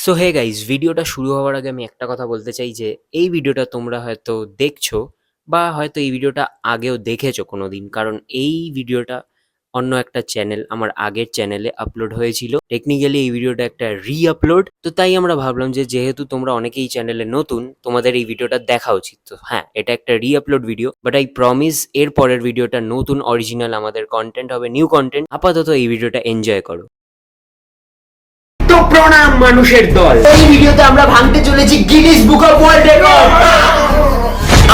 So hey guys, ভিডিওটা শুরু হওয়ার আগে আমি একটা কথা বলতে চাই যে এই ভিডিওটা তোমরা হয়তো দেখছো বা হয়তো এই ভিডিওটা আগেও দেখেছো কোনোদিন, কারণ এই ভিডিওটা অন্য একটা চ্যানেল, আমার আগের চ্যানেলে আপলোড হয়েছিল। টেকনিক্যালি এই ভিডিওটা একটা আপলোড, তো তাই আমরা ভাবলাম যে যেহেতু তোমরা অনেকেই চ্যানেলে নতুন, তোমাদের এই ভিডিওটা দেখা উচিত। তো হ্যাঁ, এটা একটা upload video, but I promise এর পরের ভিডিওটা নতুন অরিজিনাল আমাদের কন্টেন্ট হবে, নিউ কন্টেন্ট। আপাতত এই ভিডিওটা এনজয় করো। তো প্রণাম মানুষের দল, এই ভিডিওতে আমরা ভাঙতে চলেছি Guinness book of world record.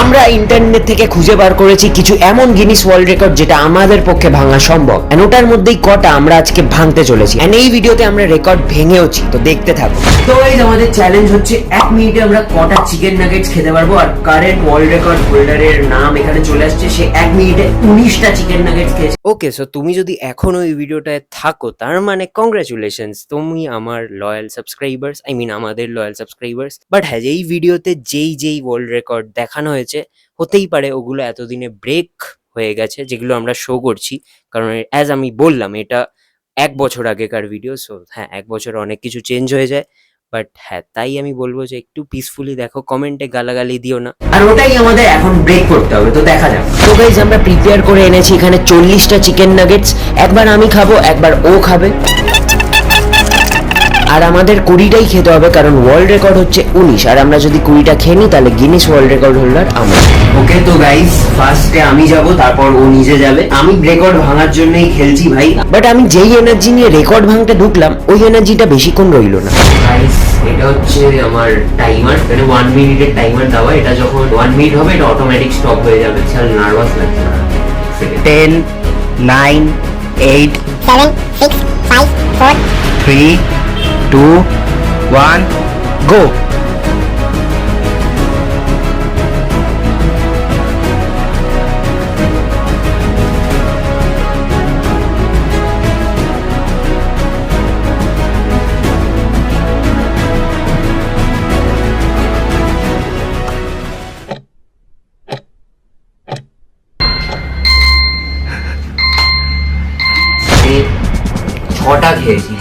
আমরা ইন্টারনেট থেকে খুঁজে বার করেছি কিছু এমন গিনেস ওয়ার্ল্ড রেকর্ড যেটা আমাদের পক্ষে ভাঙা সম্ভব, এন্ড ওটার মধ্যেই কটা আমরা আজকে ভাঙতে চলেছি, এন্ড এই ভিডিওতে আমরা রেকর্ড ভেঙেওছি। তো দেখতে থাকো। তো গাইস, আমাদের চ্যালেঞ্জ হচ্ছে 1 মিনিটে আমরা কটা চিকেন নাগেটস খেতে পারবো। আর কারেন্ট ওয়ার্ল্ড রেকর্ড হোল্ডারের নাম এখানে চলে আসছে, সে 1 মিনিটে 19টা চিকেন নাগেটস খেয়েছে। ওকে, সো তুমি যদি এখনো এই ভিডিওটায় থাকো, তার মানে কংগ্রাচুলেশনস, তুমি আমার লয়াল সাবস্ক্রাইবার্স, আই মিন আমাদের লয়াল সাবস্ক্রাইবার্স। বাট হ্যাঁ, এই ভিডিওতে যেই ওয়ার্ল্ড রেকর্ড দেখানো হয়েছে, হতেই পারে ওগুলো এতদিনে ব্রেক হয়ে গেছে যেগুলো আমরা শো করছি, কারণ অ্যাজ আমি বললাম এটা 1 বছর আগেকার ভিডিও। সো হ্যাঁ, 1 বছরে অনেক কিছু চেঞ্জ হয়ে যায়। বাট হ্যাঁ, তাই আমি বলবো যে একটু পিসফুলি দেখো, কমেন্টে গালাগালি দিও না। আর ওটাই আমাদের এখন ব্রেক করতে হবে, তো দেখা যাক। তো গাইস, আমরা প্রিপেয়ার করে এনেছি এখানে 40টা চিকেন নাগেটস। একবার আমি খাবো, একবার ও খাবে, আর আমাদের 20টাই খেতে হবে, কারণ ওয়ার্ল্ড রেকর্ড হচ্ছে 19, আর আমরা যদি 20টা খেয়ে নিই তাহলে গিনেস ওয়ার্ল্ড রেকর্ড হোল্ডার আমরা। ওকে, তো গাইস, ফার্স্টে আমি যাব, তারপর ও নিজে যাবে। আমি রেকর্ড ভাঙার জন্যই খেলছি ভাই, বাট আমি যেই এনার্জি নিয়ে রেকর্ড ভাঙতে ঢুকলাম, ওই এনার্জিটা বেশিক্ষণ রইল না। গাইস, এটা হচ্ছে আমার টাইমার, মানে 1 মিনিটের টাইমার দেওয়া। এটা যখন 1 মিনিট হবে, এটা অটোমেটিক স্টপ হয়ে যাবে। চল, নার্ভাস লাগছে না। 10, 9, 8, 7, 6, 5, 4, 3, 2, 1, go! আমি 6টা খেয়েছি,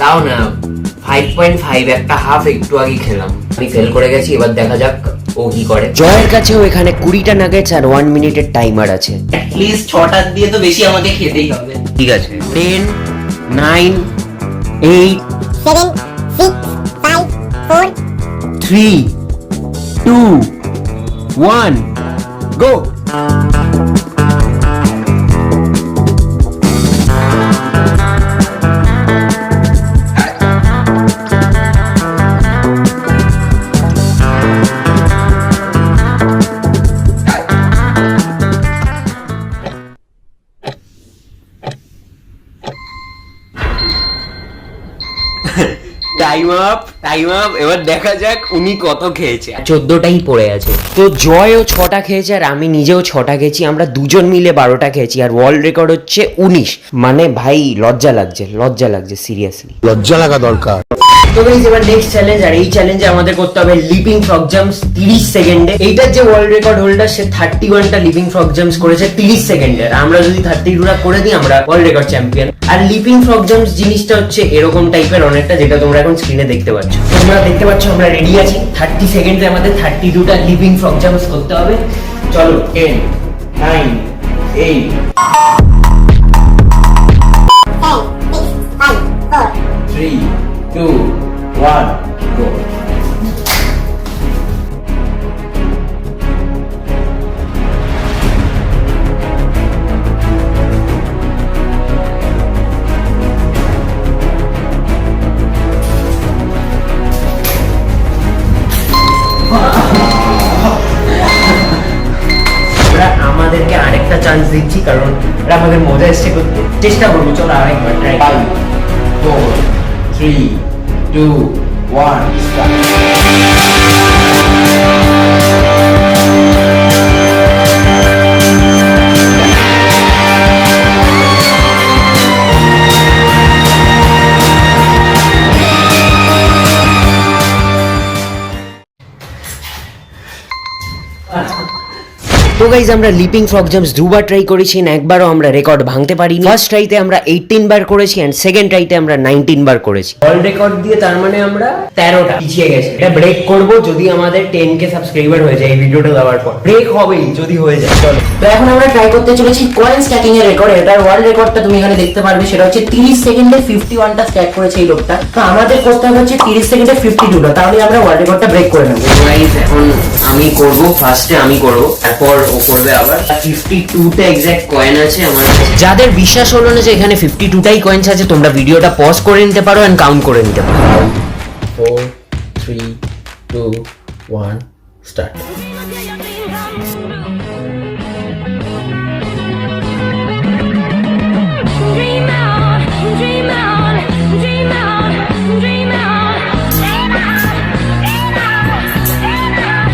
তাও না 5.5, একটা হাফ একটু আগে খেলাম। আমি ফেল করে গেছি, এবার দেখা যাক ও কি করে। জয়ের কাছেও এখানে 20টা নাগেটস আর 1 মিনিটের টাইমার আছে। অ্যাটলিস্ট 6টা দিয়ে তো বেশি আমাকে খেতেই হবে। ঠিক আছে, 10, 9, 8, 7, 6, 5, 4, 3, 2, 1, go! Time up. এবার দেখা যাক উনি কত খেয়েছে। 14টাই পড়ে আছে। তো জয়ও 6টা খেয়েছে আর আমি নিজেও 6টা খেয়েছি। আমরা দুজন মিলে 12টা খেয়েছি, আর ওয়ার্ল্ড রেকর্ড হচ্ছে 19। মানে ভাই, লজ্জা লাগছে সিরিয়াসলি। লজ্জা লাগা দরকার। তো গাইস, এবার নেক্সট চ্যালেঞ্জ, আর এই চ্যালেঞ্জে আমাদের করতে হবে লিপিং ফ্রগ জাম্পস 30 সেকেন্ডে। এইটার যে ওয়ার্ল্ড রেকর্ড হোল্ডার, সে 31টা লিপিং ফ্রগ জাম্পস করেছে 30 সেকেন্ডে। আমরা যদি 32টা করে দিই, আমরা ওয়ার্ল্ড রেকর্ড চ্যাম্পিয়ন। আর লিপিং ফ্রগ জাম্পস জিনিসটা হচ্ছে এরকম টাইপের অনেকটা, যেটা তোমরা এখন স্ক্রিনে দেখতে পাচ্ছ। তোমরা দেখতে পাচ্ছ আমরা রেডি আছি। 30 সেকেন্ডে আমাদের 32টা লিপিং ফ্রগ জাম্পস করতে হবে। চলো, 10, 9, 8, 10, 6, 5, 4, 3, 2, 1, go! আমাদেরকে আরেকটা চান্স দিচ্ছি, কারণ এটা আমাদের মজা এসছে করতে। চেষ্টা করবো, চলো আরেকবার ট্রাই। 5, 4, 3, 2, 1, স্টার্ট। তো গাইজ আমরা লিপিং ফ্রগ জাম্পস দুবার ট্রাই করেছি and একবারও আমরা রেকর্ড ভাঙতে পারিনি। ফার্স্ট ট্রাইতে আমরা 18 বার করেছি এন্ড সেকেন্ড ট্রাইতে আমরা 19 বার করেছি। ওয়ার্ল্ড রেকর্ড দিয়ে তার মানে আমরা 13টা পিছিয়ে গেছি। এটা ব্রেক করব যদি আমাদের 10k সাবস্ক্রাইবার হয়ে যায় এই ভিডিওটা দেওয়ার পর। ব্রেক হবেই যদি হয়ে যায়। চলো তো এখন আমরা ট্রাই করতে চলেছি কয়েন স্ট্যাকিং এর রেকর্ড। এটার ওয়ার্ল্ড রেকর্ডটা তুমি এখানে দেখতে পারবে, সেটা হচ্ছে 30 সেকেন্ডে 51টা স্ট্যাক করেছে এই লোকটা। তো আমাদের করতে হবে হচ্ছে 30 সেকেন্ডে 52টা, তাহলে আমরা ওয়ার্ল্ড রেকর্ডটা ব্রেক করে নেব। গাইজ এখন আমি করব, ফার্স্টে আমি করব, তারপর ও করবে আবার। 52টা এক্সাক্ট কয়েন আছে আমার। যাদের বিশ্বাস হলো না যে এখানে 52টাই কয়েন্স আছে, তোমরা ভিডিওটা পজ করে নিতে পারো এন্ড কাউন্ট করে নিতে পারো। 4, 3, 2, 1, start. Dream on, dream on, dream on, dream on, dream on, dream on.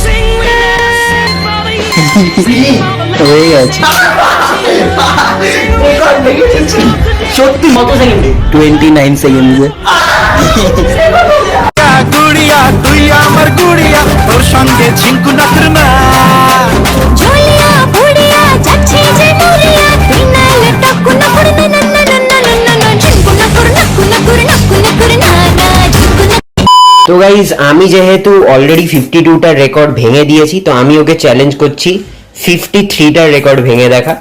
Sing হয়ে গেছে সত্যি কত সেকেন্ডে? 29 সেকেন্ডে। গুড়িয়া তুই আমার গুড়িয়া, তোর সঙ্গে ঝিঙ্কু নাচর না। ঝুলিয়া বুড়িয়া যাচ্ছে যে নুরিয়া তুই নালে টাকু না করে না না না না না না না ঝিঙ্কু না করে না কুনা করে না কুনা করে না না ঝিঙ্কু না। তো গাইজ আমি যেহেতু অলরেডি 52টার রেকর্ড ভেঙে দিয়েছি, তো আমি ওকে চ্যালেঞ্জ করছি 53টার রেকর্ড ভেঙে দেখা।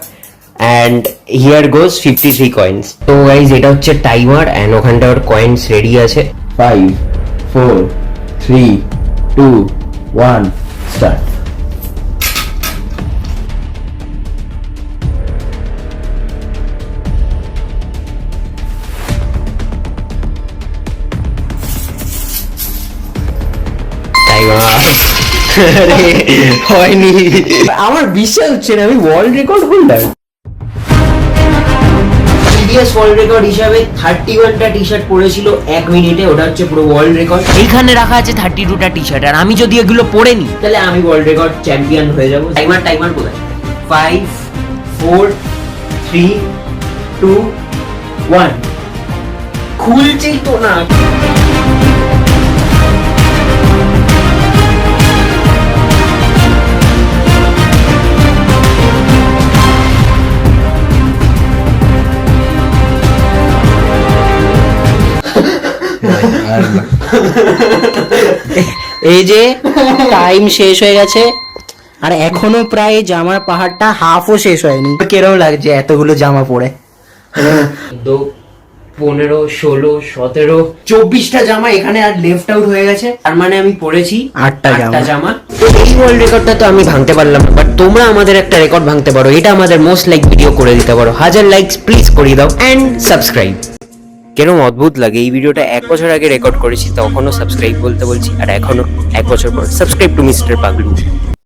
And here goes 53 coins. তো গাইজ এটা হচ্ছে টাইমার অ্যান্ড ওখানটা ওর কয়েন্স রেডি আছে। 5, 4, 3, 2, 1, start. টাইমার হয়নি, আমার বিশ্বাস হচ্ছে না আমি world record holder. Previous world record হিসাবে 31টা টি শার্ট পরেছিল 1 মিনিটে, ওটা হচ্ছে পুরো ওয়ার্ল্ড রেকর্ড। এইখানে রাখা আছে 32টা টি শার্ট, আর আমি যদি এগুলো পরে নিই তাহলে আমি ওয়ার্ল্ড রেকর্ড চ্যাম্পিয়ন হয়ে যাবো। টাইমার কোথায়? 5, 4, 3, 2, 1 খুলছেই তো না। এই যে টাইম শেষ হয়ে গেছে, আর এখনো প্রায় জামার পাহাড়টা হাফও শেষ হয়নি। কেরম লাগছে এতগুলো জামা পরে? 15, 16, 17, 24টা জামা এখানে আর লেফট আউট হয়ে গেছে। তার মানে আমি পরেছি 8টা জামা। তো এই ওয়ার্ল্ড রেকর্ডটা তো আমি ভাঙতে পারলাম না, বাট তোমরা আমাদের একটা রেকর্ড ভাঙতে পারো। এটা আমাদের মোস্ট লাইক ভিডিও করে দিতে পারো। 1000 লাইকস প্লিজ করে দাও এন্ড সাবস্ক্রাইব। কেরম অদ্ভুত লাগে, এই ভিডিওটা 1 বছর আগে রেকর্ড করেছি, তখনও সাবস্ক্রাইব বলতে বলছি, আর এখনো 1 বছর পর সাবস্ক্রাইব টু মিস্টার পাগলু।